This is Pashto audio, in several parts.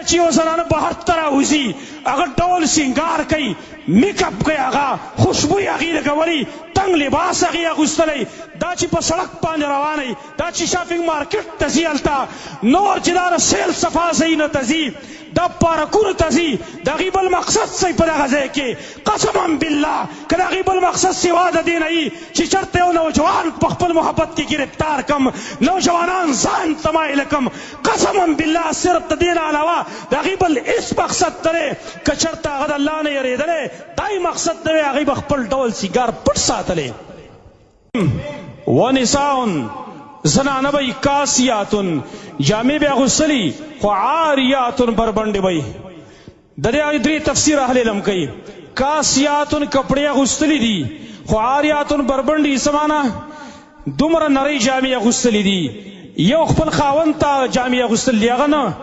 کله چې یو زنانه بهر ته راوځي هغه ډول سینګار کوي، میک اپ کوي، هغه خوشبویي هغې لګولي، تنګ لباس هغې اغوستلی، دا چې په سړک باندې روانوي، دا چې شاپینګ مارکیټ ته ځي هلته، نور چې دا سیل صفا ځایونه ته ځي، دا پارکونو ته ځي، د هغې بل مقصد څه په دغه ځای کې قسما بالله که د هغې بل مقصد سوا د دې نه وي چې چېرته یو نوجوان په خپل محبت کې ګرفتار کم، نوجوانان ځان ته مایله کم، قسما بالله صرف د دې نه علاوه د هغې بل هېڅ مقصد نه دی. که چېرته هغه د الله نه یېرېدلی دا مقصد نه وی، هغې به خپل ډول سیګار پټ ساتلی. ونساء زنانه به کاسیاتن جامې به اغوستلي، خو عاریاتن بربنډې به د دې درې تفسیر اهل علم کوي. کاسیاتن کپړې اغوستلي دي، خو عاریاتن بربنډې څه معنی؟ دومره نرۍ جامې اغوستلي دي، یو خپل خاوند ته جامې اغوستل دي هغه نه،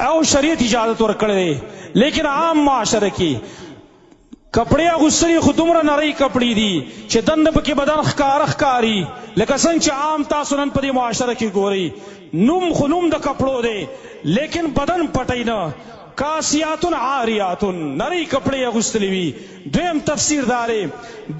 او شریعت اجازت ورکړی دی. لیکن عام معاشره کې کپڑے اغوستلي خو دومره نرۍ کپړې دي چې دنده پکې بدن ښکاره ښکاري، لکه څنګه چې عام تاسو نن په دې معاشره کې ګورئ. نوم خو نوم د کپړو دی لیکن بدن پټوي نه. کاسیاتن عاریاتن نرۍ کپړې اغوستلې وي. دویم تفسیر دا دی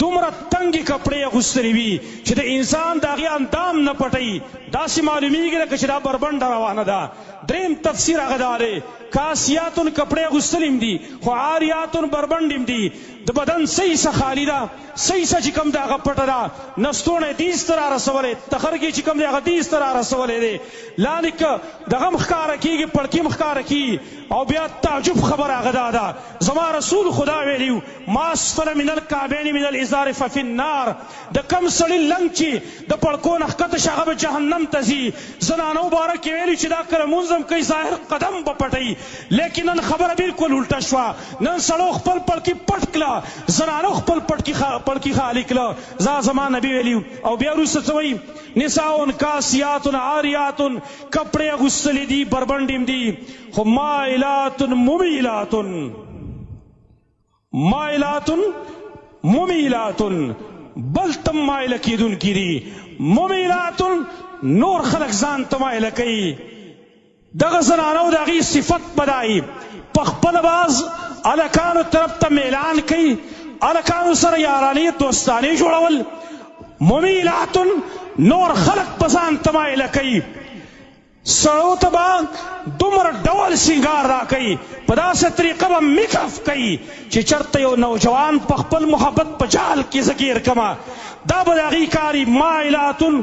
دومره تنګې کپړې اغوستلې وي چې د انسان د هغې اندام نه پټوي، داسې معلومیږي لکه چې دا بربنډه روانه ده. دریم تفسیر هغه دا دی کاسیاتن کپړې اغوستلې هم دي، خو عاریاتن بربنډ هم دي، د بدن صحیح څه خالي ده، صحیح څه چې کوم دی هغه پټه ده، نستوڼی دیز ته را رسولی، تخرګې چې کوم دی هغه دیز ته را رسولی دی، لاندې که دغه هم ښکاره کېږي، پړکي هم ښکاره کېږي. او بیا تعجب خبره هغه دا ده زما رسول خدا ویلي ما اسفل من الکعبین من الازار ففي النار، د کم سړي لنګ چې د پړکو نه ښکته شي هغه به جهنم ته ځي. زنانو باره کې ویلي چې دا که لمونځ هم کوي ظاهر قدم به پټوي، لیکن نن خبره بالکل الټه شوه. نن سړو خپل پړکي پټ کړه، زنانو خپل پړکي خالي کړه. زما نبي ویلي. او بیا وروسته څه وایي نساء کاسیاتن عاریاتن کپړې اغوستلي دي بربنډې هم دي، خو مائلاتن ممیلاتن مائلاتن ممیلاتن بل تم مائله کېدونکي دي، ممیلاتن نور خلق ځان ته مایله کوي. دغه زنانو د هغې صفت بدایي په خپله باز هلکانو طرف ته میلان کوي، هلکانو سره یارانې دوستانې جوړول. ممیلاتن نور خلق په ځان ته مایله کوي، سړو ته به دومره ډول سینګار را کوي، په داسې طریقه به میک اپ کوي چې چېرته یو نوجوان په خپل محبت په جال کې زه ګیر کمه، دا به د هغې کاري. مایلاتن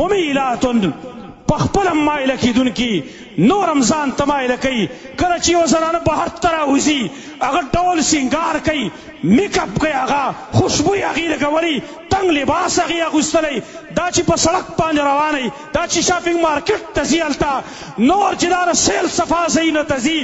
ممیلاتن په خپله مایله کېدونکي، نور هم ځان ته مایله کوي. کله چې یو زنانه بهر ته راوځي هغه ډول سینګار کوي، میک اپ کوي، هغه خوشبویي هغې لګولي، تنګ لباس هغې اغوستلی، دا چې په سړک باندې روانوي، دا چې شاپینګ مارکیټ ته ځي هلته، نور چې دا سیل صفا ځایونه ته ځي،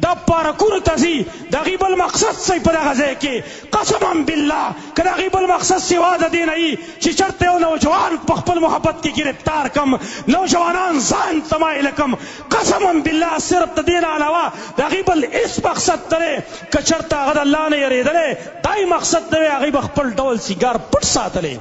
دا پارکونو ته ځي، د هغې بل مقصد څه په دغه ځای کې قسما بالله که د هغې بل مقصد سوا د دې نه وي چې چېرته یو نوجوان په خپل محبت کې ګرفتار کم، نوجوانان ځان ته مایله کم، قسما بالله صرف د دې نه علاوه د هغې بل هېڅ مقصد نه دی. که چېرته هغه د الله نه یېرېدلی دا مقصد نه وی، هغې به خپل ډول سیګار پټ ساتلی.